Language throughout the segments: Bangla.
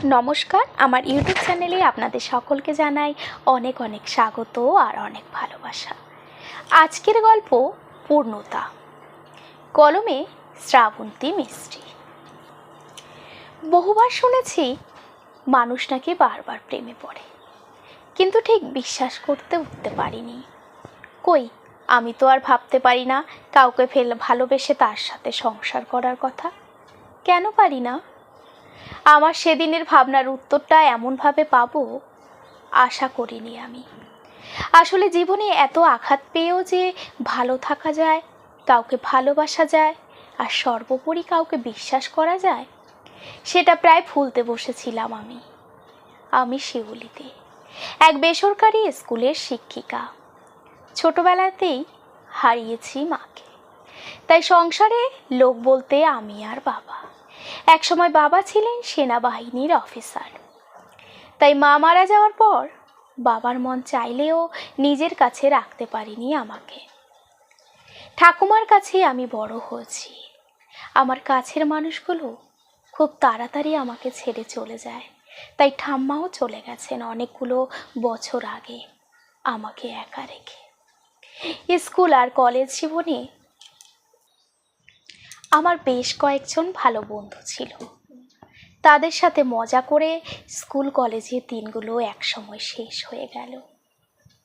নমস্কার, আমার ইউটিউব চ্যানেলে আপনাদের সকলকে জানাই অনেক অনেক স্বাগত আর অনেক ভালোবাসা। আজকের গল্প পূর্ণতা, কলমে শ্রাবন্তী মিস্ত্রি। বহুবার শুনেছি মানুষ নাকি বারবার প্রেমে পড়ে, কিন্তু ঠিক বিশ্বাস করতে উঠতে পারিনি। কই, আমি তো আর ভাবতে পারি না কাউকে ভালোবেসে তার সাথে সংসার করার কথা। কেন পারি না? আমার সেদিনের ভাবনার উত্তরটা এমনভাবে পাবো আশা করিনি আমি। আসলে জীবনে এত আঘাত পেয়েও যে ভালো থাকা যায়, কাউকে ভালোবাসা যায়, আর সর্বোপরি কাউকে বিশ্বাস করা যায়, সেটা প্রায় ভুলতে বসেছিলাম আমি শিউলিতে, এক বেসরকারি স্কুলের শিক্ষিকা। ছোটবেলাতেই হারিয়েছি মাকে, তাই সংসারে লোক বলতে আমি আর বাবা। একসময় বাবা ছিলেন সেনাবাহিনীর অফিসার, তাই মা মারা যাওয়ার পর বাবার মন চাইলেও নিজের কাছে রাখতে পারিনি আমাকে। ঠাকুমার কাছে আমি বড় হয়েছি। আমার কাছের মানুষগুলো খুব তাড়াতাড়ি আমাকে ছেড়ে চলে যায়, তাই ঠাম্মাও চলে গেছেন অনেকগুলো বছর আগে আমাকে একা রেখে। স্কুল আর কলেজ জীবনে আমার বেশ কয়েকজন ভালো বন্ধু ছিল। তাদের সাথে মজা করে স্কুল কলেজের দিনগুলো একসময় শেষ হয়ে গেল।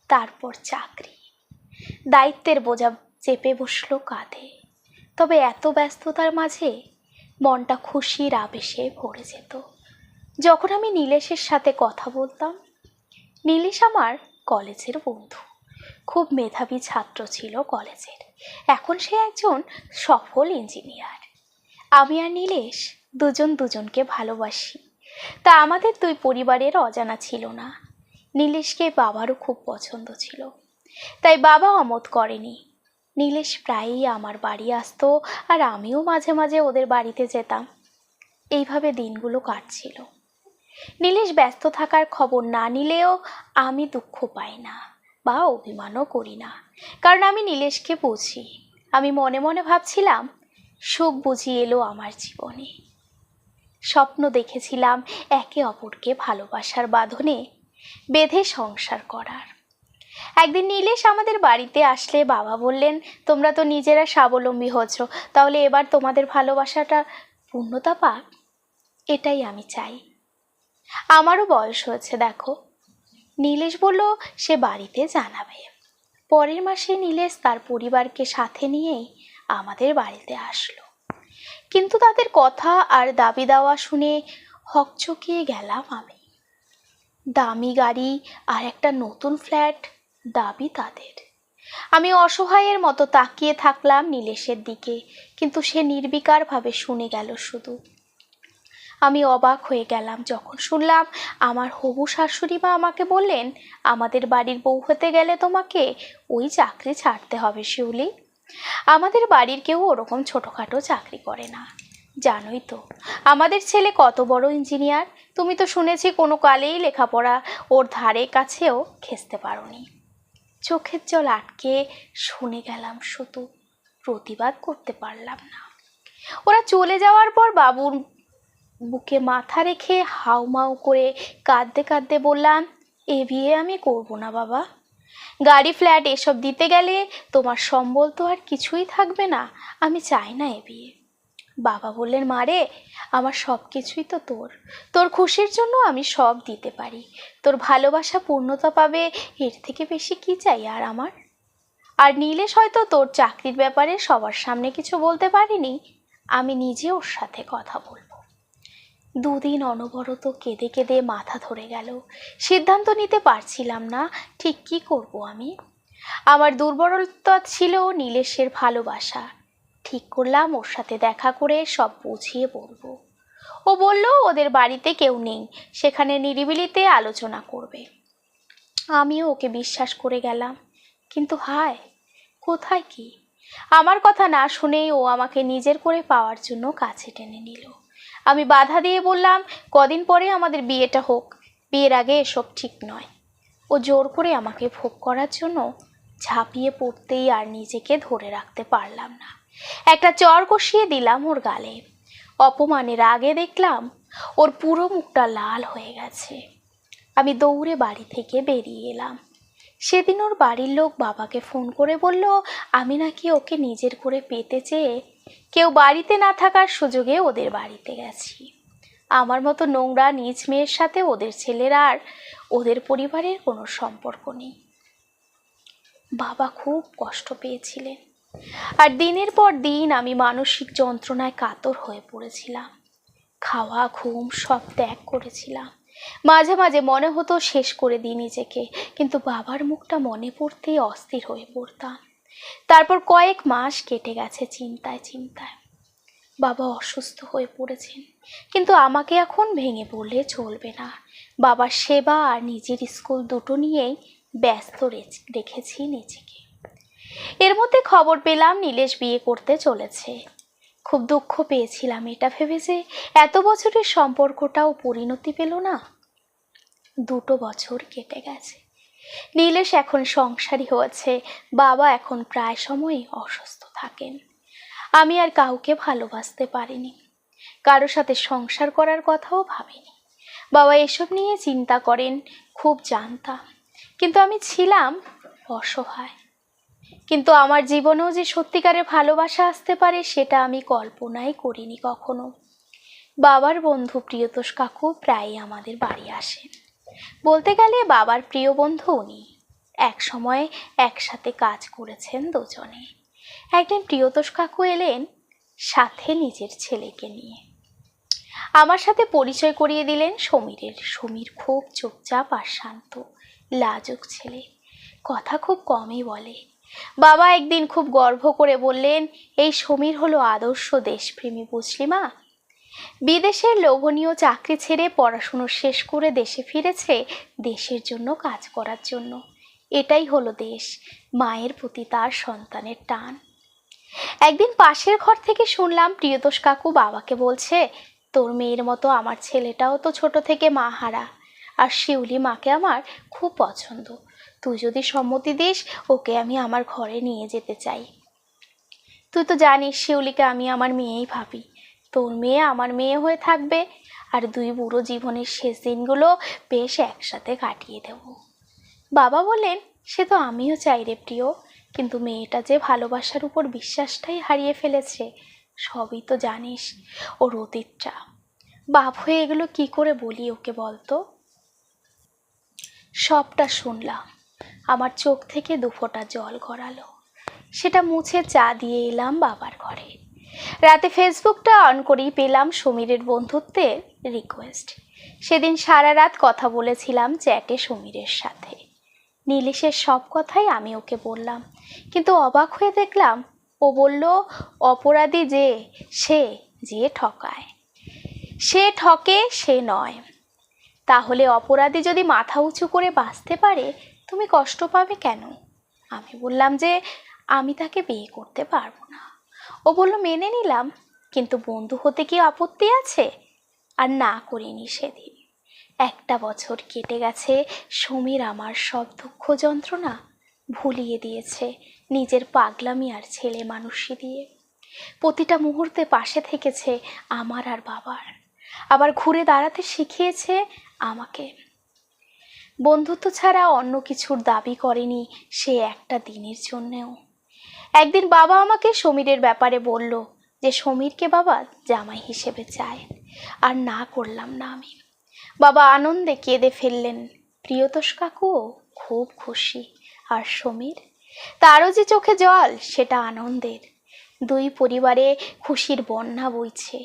তারপর চাকরি, দায়িত্বের বোঝা চেপে বসলো কাঁধে। তবে এত ব্যস্ততার মাঝে মনটা খুশির আবেশে ভরে যেত যখন আমি নীলেশের সাথে কথা বলতাম। নীলেশ আমার কলেজের বন্ধু, খুব মেধাবী ছাত্র ছিল কলেজের। এখন সে একজন সফল ইঞ্জিনিয়ার। আমি আর নীলেশ দুজন দুজনকে ভালোবাসি, তা আমাদের দুই পরিবারের অজানা ছিল না। নীলেশকে বাবারও খুব পছন্দ ছিল, তাই বাবা অমত করেনি। নীলেশ প্রায়ই আমার বাড়ি আসতো, আর আমিও মাঝে মাঝে ওদের বাড়িতে যেতাম। এইভাবে দিনগুলো কাটছিল। নীলেশ ব্যস্ত থাকার খবর না নিলেও আমি দুঃখ পাই না বা অভিমানও করি না, কারণ আমি নীলেশকে বুঝি। আমি মনে মনে ভাবছিলাম, সুখ বুঝি এলো আমার জীবনে। স্বপ্ন দেখেছিলাম একে অপরকে ভালোবাসার বাঁধনে বেঁধে সংসার করার। একদিন নীলেশ আমাদের বাড়িতে আসলে বাবা বললেন, তোমরা তো নিজেরা স্বাবলম্বী হচ্ছ, তাহলে এবার তোমাদের ভালোবাসাটা পূর্ণতা পাক, এটাই আমি চাই। আমারও বয়স হয়েছে দেখো। নীলেশ বলল সে বাড়িতে জানাবে। পরের মাসে নীলেশ তার পরিবারকে সাথে নিয়েই আমাদের বাড়িতে আসলো, কিন্তু তাদের কথা আর দাবি দাওয়া শুনে হকচকিয়ে গেলাম আমি। দামি গাড়ি আর একটা নতুন ফ্ল্যাট দাবি তাদের। আমি অসহায়ের মতো তাকিয়ে থাকলাম নীলেশের দিকে, কিন্তু সে নির্বিকারভাবে শুনে গেল শুধু। আমি অবাক হয়ে গেলাম যখন শুনলাম আমার হবু শাশুড়ি মা আমাকে বললেন, আমাদের বাড়ির বউ হতে গেলে তোমাকে ওই চাকরি ছাড়তে হবে শিউলি। আমাদের বাড়ির কেউ ওরকম ছোটোখাটো চাকরি করে না, জানোই তো আমাদের ছেলে কত বড় ইঞ্জিনিয়ার। তুমি তো শুনেছি কোনো কালেই লেখাপড়া ওর ধারে কাছেও ঘেঁষতে পারোনি। চোখের জল আটকে শুনে গেলাম শুধু, প্রতিবাদ করতে পারলাম না। ওরা চলে যাওয়ার পর বাবুর বুকে মাথা রেখে হাউমাউ করে কাঁদতে কাঁদতে বললাম, এ বিয়ে আমি করব না বাবা। গাড়ি ফ্ল্যাট এসব দিতে গেলে তোমার সম্বল তো আর কিছুই থাকবে না। আমি চাই না এ বিয়ে। বাবা বললেন, মারে, আমার সব কিছুই তো তোর খুশির জন্য আমি সব দিতে পারি। তোর ভালোবাসা পূর্ণতা পাবে, এর থেকে বেশি কি চাই আর আমার? আর নীলেশ হয়তো তোর চাকরির ব্যাপারে সবার সামনে কিছু বলতে পারিনি, আমি নিজে ওর সাথে কথা বলবো। দুদিন অনবরত কেঁদে কেঁদে মাথা ধরে গেল। সিদ্ধান্ত নিতে পারছিলাম না ঠিক কি করব আমি। আমার দুর্বলতা ছিল নীলেশের ভালোবাসা। ঠিক করলাম ওর সাথে দেখা করে সব বুঝিয়ে বলবো। ও বলল ওদের বাড়িতে কেউ নেই, সেখানে নিরিবিলিতে আলোচনা করবে। আমিও ওকে বিশ্বাস করে গেলাম, কিন্তু হায়, কোথায় কি? আমার কথা না শুনেই ও আমাকে নিজের করে পাওয়ার জন্য কাছে টেনে নিল। আমি বাধা দিয়ে বললাম, কদিন পরে আমাদের বিয়েটা হোক, বিয়ের আগে এসব ঠিক নয়। ও জোর করে আমাকে ভোগ করার জন্য ঝাঁপিয়ে পড়তেই আর নিজেকে ধরে রাখতে পারলাম না। একটা চড় কষিয়ে দিলাম ওর গালে। অপমানের আগে দেখলাম ওর পুরো মুখটা লাল হয়ে গেছে। আমি দৌড়ে বাড়ি থেকে বেরিয়ে এলাম। সেদিন ওর বাড়ির লোক বাবাকে ফোন করে বলল আমি নাকি ওকে নিজের করে পেতে চেয়ে কেউ বাড়িতে না থাকার সুযোগে ওদের বাড়িতে গেছি। আমার মতো নোংরা নিজ মেয়ের সাথে ওদের ছেলের আর ওদের পরিবারের কোনো সম্পর্ক নেই। বাবা খুব কষ্ট পেয়েছিলেন, আর দিনের পর দিন আমি মানসিক যন্ত্রণায় কাতর হয়ে পড়েছিলাম। খাওয়া ঘুম সব ত্যাগ করেছিলাম। মাঝে মাঝে মনে হতো শেষ করে দিই নিজেকে, কিন্তু বাবার মুখটা মনে পড়তেই অস্থির হয়ে পড়তাম। তারপর কয়েক মাস কেটে গেছে চিন্তায় চিন্তায়। বাবা অসুস্থ হয়ে পড়েছেন, কিন্তু আমাকে এখন ভেঙে পড়লে চলবে না। বাবার সেবা আর নিজের স্কুল দুটো নিয়েই ব্যস্ত রেখেছি নিজেকে। এর মধ্যে খবর পেলাম নীলেশ বিয়ে করতে চলেছে। খুব দুঃখ পেয়েছিলাম এটা ভেবে যে এত বছরের সম্পর্কটাও পরিণতি পেল না। 2 বছর কেটে গেছে। নীলেশ এখন সংসারী হয়েছে। বাবা এখন প্রায় সময়ই অসুস্থ থাকেন। আমি আর কাউকে ভালোবাসতে পারিনি, কারো সাথে সংসার করার কথাও ভাবিনি। বাবা এসব নিয়ে চিন্তা করেন, খুব জানতাম, কিন্তু আমি ছিলাম অসহায়। কিন্তু আমার জীবনেও যে সত্যিকারের ভালোবাসা আসতে পারে সেটা আমি কল্পনাই করিনি কখনো। বাবার বন্ধু প্রিয়তোষ কাকু প্রায়ই আমাদের বাড়ি আসেন। বলতে গেলে বাবার প্রিয় বন্ধু উনি। এক সময় একসাথে কাজ করেছেন দুজনে। একদিন প্রিয়তোষ কাকু এলেন সাথে নিজের ছেলেকে নিয়ে। আমার সাথে পরিচয় করিয়ে দিলেন সমীরের। সমীর খুব চুপচাপ আর শান্ত, লাজুক ছেলে, কথা খুব কমই বলে। বাবা একদিন খুব গর্ব করে বললেন, এই সমীর হলো আদর্শ দেশপ্রেমী, বুঝলি মা? বিদেশের লোভনীয় চাকরি ছেড়ে পড়াশুনো শেষ করে দেশে ফিরেছে দেশের জন্য কাজ করার জন্য। এটাই হলো দেশ, মায়ের প্রতি তার সন্তানের টান। একদিন পাশের ঘর থেকে শুনলাম প্রিয়তোষ কাকু বাবাকে বলছে, তোর মেয়ের মতো আমার ছেলেটাও তো ছোট থেকে মা হারা, আর শিউলি মাকে আমার খুব পছন্দ। তুই যদি সম্মতি দিস ওকে আমি আমার ঘরে নিয়ে যেতে চাই। তুই তো জানিস শিউলিকে আমি আমার মেয়েই ভাবি। তোর মেয়ে আমার মেয়ে হয়ে থাকবে, আর 2 বুড়ো জীবনের শেষ দিনগুলো বেশ একসাথে কাটিয়ে দেব। বাবা বললেন, সে তো আমিও চাই রে প্রিয়, কিন্তু মেয়েটা যে ভালোবাসার উপর বিশ্বাসটাই হারিয়ে ফেলেছে। সবই তো জানিস ওর অতীতটা। বাপ হয়ে এগুলো কি করে বলি ওকে বলতো? সবটা শুনলাম। আমার চোখ থেকে 2 ফোঁটা জল গড়ালো। সেটা মুছে চা দিয়ে এলাম বাবার ঘরে। রাতে ফেসবুকটা অন করেই পেলাম সমীরের বন্ধুত্বের রিকোয়েস্ট। সেদিন সারা রাত কথা বলেছিলাম চ্যাটে সমীরের সাথে। নীলেশের সব কথাই আমি ওকে বললাম, কিন্তু অবাক হয়ে দেখলাম ও বলল, অপরাধী সে যে ঠকায়, সে ঠকে সে নয়। তাহলে অপরাধী যদি মাথা উঁচু করে বাঁচতে পারে তুমি কষ্ট পাবে কেন? আমি বললাম যে আমি তাকে বিয়ে করতে পারবো না। ও বলল, মেনে নিলাম, কিন্তু বন্ধু হতে কি আপত্তি আছে? আর না করিনি সেদিন। 1 বছর কেটে গেছে। সমীর আমার সব দুঃখ যন্ত্রণা ভুলিয়ে দিয়েছে নিজের পাগলামি আর ছেলে মানুষই দিয়ে। প্রতিটা মুহূর্তে পাশে থেকেছে আমার আর বাবার। আবার ঘুরে দাঁড়াতে শিখিয়েছে আমাকে। বন্ধুত্ব ছাড়া অন্য কিছুর দাবি করেনি সে একটা দিনের জন্যেও। একদিন বাবা আমাকে সমীরের ব্যাপারে বলল যে সমীরকে বাবা জামাই হিসেবে চায়, আর না করলাম না আমি। বাবা আনন্দে কেঁদে ফেললেন। প্রিয়তোষ কাকুও খুব খুশি, আর সমীর, তারও যে চোখে জল, সেটা আনন্দের। 2 পরিবারে খুশির বন্যা বইছে।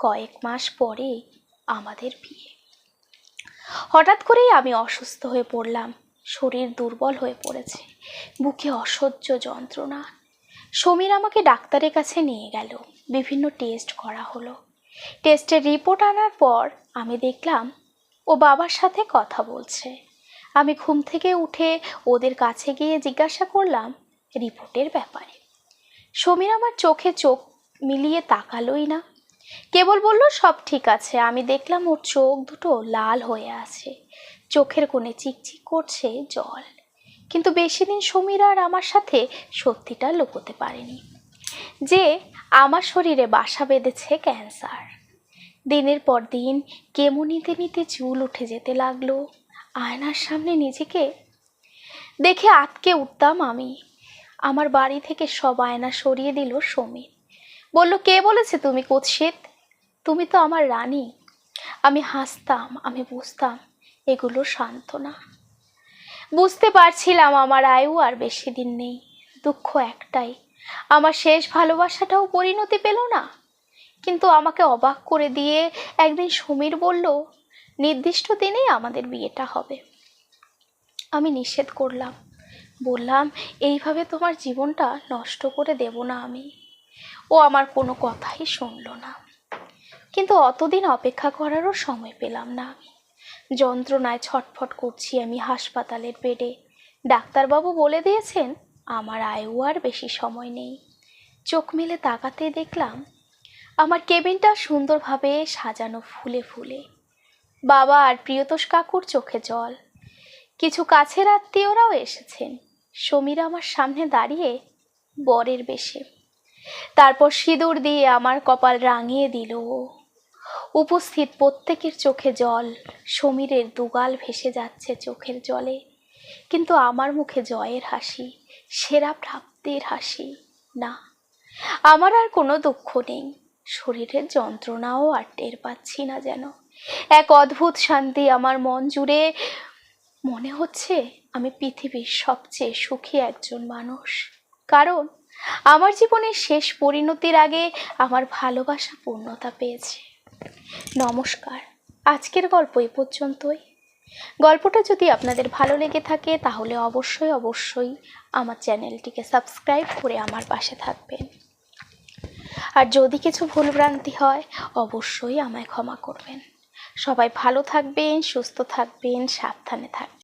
কয়েক মাস পরে আমাদের বিয়ে। হঠাৎ করেই আমি অসুস্থ হয়ে পড়লাম। শরীর দুর্বল হয়ে পড়েছে, বুকে অসহ্য যন্ত্রণা। সমীর আমাকে ডাক্তারের কাছে নিয়ে গেল। বিভিন্ন টেস্ট করা হলো। টেস্টের রিপোর্ট আনার পর আমি দেখলাম ও বাবার সাথে কথা বলছে। আমি ঘুম থেকে উঠে ওদের কাছে গিয়ে জিজ্ঞাসা করলাম রিপোর্টের ব্যাপারে। সমীর আমার চোখে চোখ মিলিয়ে তাকালোই না, কেবল বলল সব ঠিক আছে। আমি দেখলাম ওর চোখ দুটো লাল হয়ে আছে, চোখের কোণে চিকচিক করছে জল। কিন্তু বেশি দিন সমীর আর আমার সাথে সত্যিটা লুকোতে পারেনি যে আমার শরীরে বাসা বেঁধেছে ক্যান্সার। দিনের পর দিন কেমো নিতে নিতে চুল উঠে যেতে লাগলো। আয়নার সামনে নিজেকে দেখে আঁতকে উঠতাম আমি। আমার বাড়ি থেকে সব আয়না সরিয়ে দিল সমীর। বলল, কে বলেছে তুমি কুৎসিত? তুমি তো আমার রানী। আমি হাসতাম, আমি বুঝতাম এগুলো সান্ত্বনা। বুঝতে পারছিলাম আমার আয়ু আর বেশি দিন নেই। দুঃখ একটাই, আমার শেষ ভালোবাসাটাও পরিণতি পেল না। কিন্তু আমাকে অবাক করে দিয়ে একদিন সমীর বলল, নির্দিষ্ট দিনেই আমাদের বিয়েটা হবে। আমি নিষেধ করলাম, বললাম, এইভাবে তোমার জীবনটা নষ্ট করে দেব না আমি। ও আমার কোনো কথাই শুনল না। কিন্তু অতদিন অপেক্ষা করারও সময় পেলাম না আমি। যন্ত্রণায় ছটফট করছি আমি হাসপাতালের বেডে। ডাক্তারবাবু বলে দিয়েছেন আমার আয়ু আর বেশি সময় নেই। চোখ মেলে তাকাতে দেখলাম আমার কেবিনটা সুন্দরভাবে সাজানো ফুলে ফুলে। বাবা আর প্রিয়তোষ কাকুর চোখে জল। কিছু কাছের আত্মীয়রাও এসেছেন। সমীর আমার সামনে দাঁড়িয়ে বরের বেশে, তারপর সিঁদুর দিয়ে আমার কপাল রাঙিয়ে দিল। উপস্থিত প্রত্যেকের চোখে জল। সমীরের দুগাল ভেসে যাচ্ছে চোখের জলে, কিন্তু আমার মুখে জয়ের হাসি, সেরা প্রাপ্তির হাসি। না, আমার আর কোনো দুঃখ নেই। শরীরের যন্ত্রণাও আর টের পাচ্ছি না যেন। এক অদ্ভুত শান্তি আমার মন জুড়ে। মনে হচ্ছে আমি পৃথিবীর সবচেয়ে সুখী একজন মানুষ। কারণ আমার জীবনের শেষ পরিণতির আগে আমার ভালোবাসা পূর্ণতা পেয়েছে। নমস্কার, আজকের গল্প এই পর্যন্তই। গল্পটা যদি আপনাদের ভালো লেগে থাকে তাহলে অবশ্যই আমার চ্যানেলটিকে সাবস্ক্রাইব করে আমার পাশে থাকবেন। আর যদি কিছু ভুলভ্রান্তি হয় অবশ্যই আমায় ক্ষমা করবেন। সবাই ভালো থাকবেন, সুস্থ থাকবেন, সাবধানে থাকবেন।